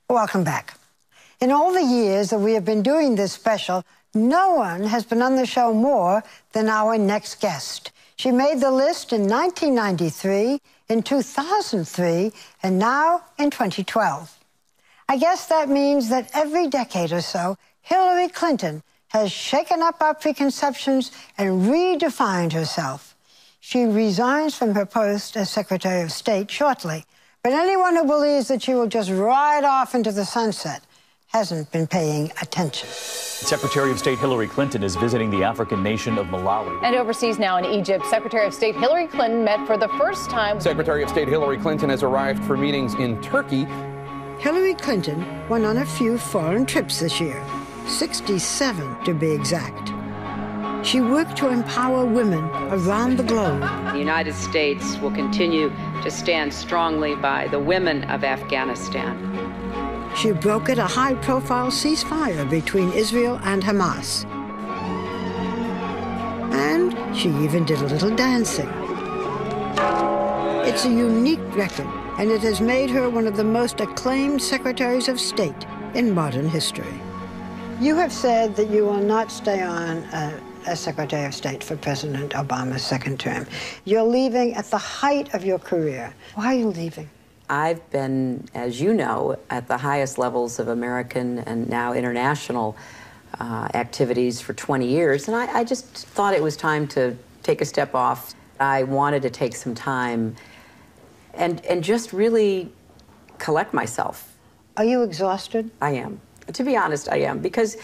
Welcome back. In all the years that we have been doing this special, no one has been on the show more than our next guest. She made the list in 1993, in 2003, and now in 2012. I guess that means that every decade or so, Hillary Clinton has shaken up our preconceptions and redefined herself. She resigns from her post as Secretary of State shortly, but anyone who believes that she will just ride off into the sunset hasn't been paying attention. Secretary of State Hillary Clinton is visiting the African nation of Malawi. And overseas now in Egypt, Secretary of State Hillary Clinton met for the first time. Secretary of State Hillary Clinton has arrived for meetings in Turkey. Hillary Clinton went on a few foreign trips this year, 67 to be exact. She worked to empower women around the globe. The United States will continue to stand strongly by the women of Afghanistan. She brokered a high-profile ceasefire between Israel and Hamas. And she even did a little dancing. It's a unique record, and it has made her one of the most acclaimed secretaries of state in modern history. You have said that you will not stay on as Secretary of State for President Obama's second term. You're leaving at the height of your career. Why are you leaving? I've been, as you know, at the highest levels of American and now international activities for 20 years, and I just thought it was time to take a step off. I wanted to take some time and just really collect myself. Are you exhausted? I am. To be honest, I am, because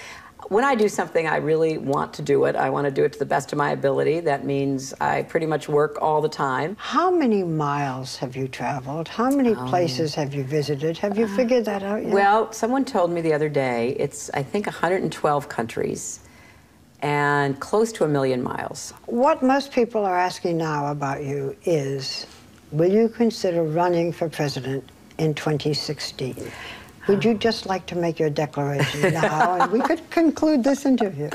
when I do something, I really want to do it. I want to do it to the best of my ability. That means I pretty much work all the time. How many miles have you traveled? How many places have you visited? Have you figured that out yet? Well, someone told me the other day, it's, I think, 112 countries and close to 1 million miles. What most people are asking now about you is, will you consider running for president in 2016? Would you just like to make your declaration now, and we could conclude this interview?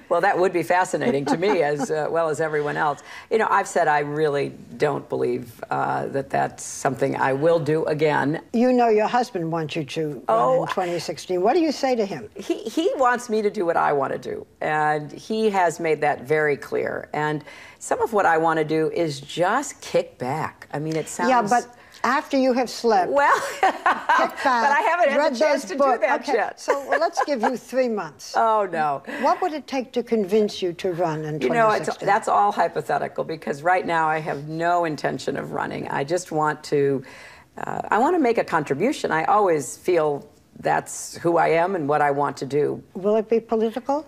Well, that would be fascinating to me as well as everyone else. You know, I've said I really don't believe that that's something I will do again. You know your husband wants you to run in 2016. What do you say to him? He wants me to do what I want to do, and he has made that very clear. And some of what I want to do is just kick back. I mean, it sounds... Yeah, but... after you have slept, well, kick back, but I haven't had the chance to do that yet. So let's give you 3 months. Oh, no. What would it take to convince you to run in 2016? You know, that's all hypothetical, because right now I have no intention of running. I just want to, I want to make a contribution. I always feel that's who I am and what I want to do. Will it be political?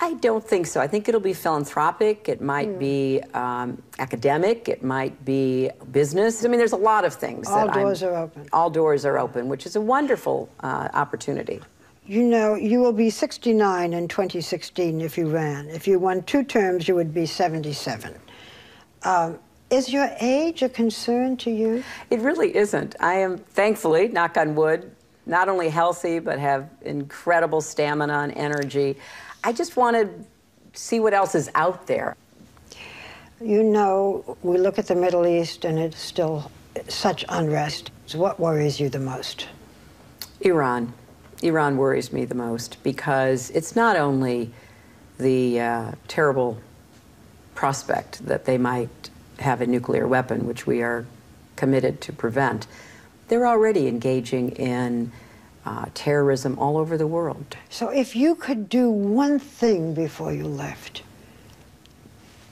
I don't think so. I think it'll be philanthropic. It might be academic. It might be business. I mean, there's a lot of things. All doors are open. All doors are open, which is a wonderful opportunity. You know, you will be 69 in 2016 if you ran. If you won 2 terms, you would be 77. Is your age a concern to you? It really isn't. I am, thankfully, knock on wood, not only healthy, but have incredible stamina and energy. I just want to see what else is out there. You know, we look at the Middle East and it's still such unrest. So what worries you the most? Iran. Iran worries me the most, because it's not only the terrible prospect that they might have a nuclear weapon, which we are committed to prevent. They're already engaging in terrorism all over the world. So if you could do one thing before you left,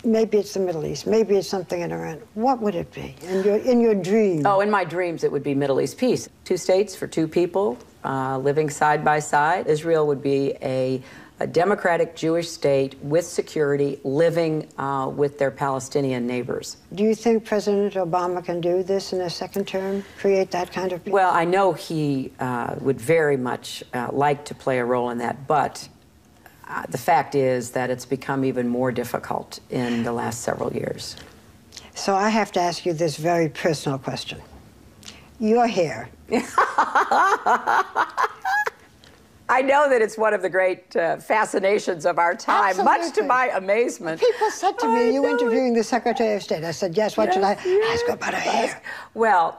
maybe it's the Middle East, maybe it's something in Iran, what would it be in your dreams? Oh, in my dreams it would be Middle East peace. 2 states for 2 people living side by side. Israel would be a democratic Jewish state with security, living with their Palestinian neighbors. Do you think President Obama can do this in a second term, create that kind of peace? Well, I know he would very much like to play a role in that, but the fact is that it's become even more difficult in the last several years. So I have to ask you this very personal question. Your hair. I know that it's one of the great fascinations of our time, Absolutely. Much to my amazement. People said to me, you interviewing the Secretary of State. I said, yes, what should I ask about her hair? Well,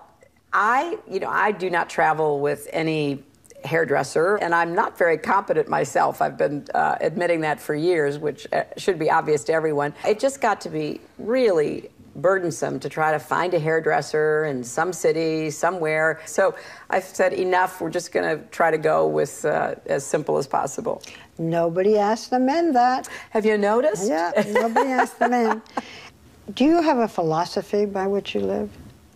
I do not travel with any hairdresser, and I'm not very competent myself. I've been admitting that for years, which should be obvious to everyone. It just got to be really burdensome to try to find a hairdresser in some city, somewhere. So I've said, enough, we're just going to try to go with as simple as possible. Nobody asked the men that. Have you noticed? Yeah, nobody asked the men. Do you have a philosophy by which you live?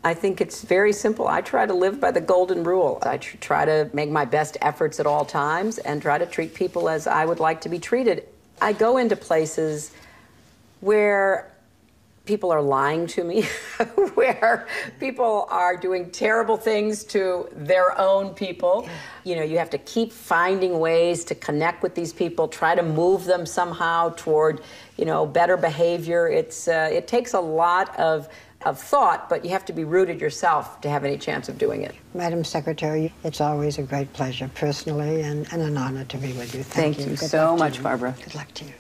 I think it's very simple. I try to live by the golden rule. I try to make my best efforts at all times and try to treat people as I would like to be treated. I go into places where people are lying to me, where people are doing terrible things to their own people. You know, you have to keep finding ways to connect with these people, try to move them somehow toward, you know, better behavior. It takes a lot of thought, but you have to be rooted yourself to have any chance of doing it. Madam Secretary, it's always a great pleasure, personally, and an honor to be with you. Thank you Good so luck to much, you. Barbara. Good luck to you.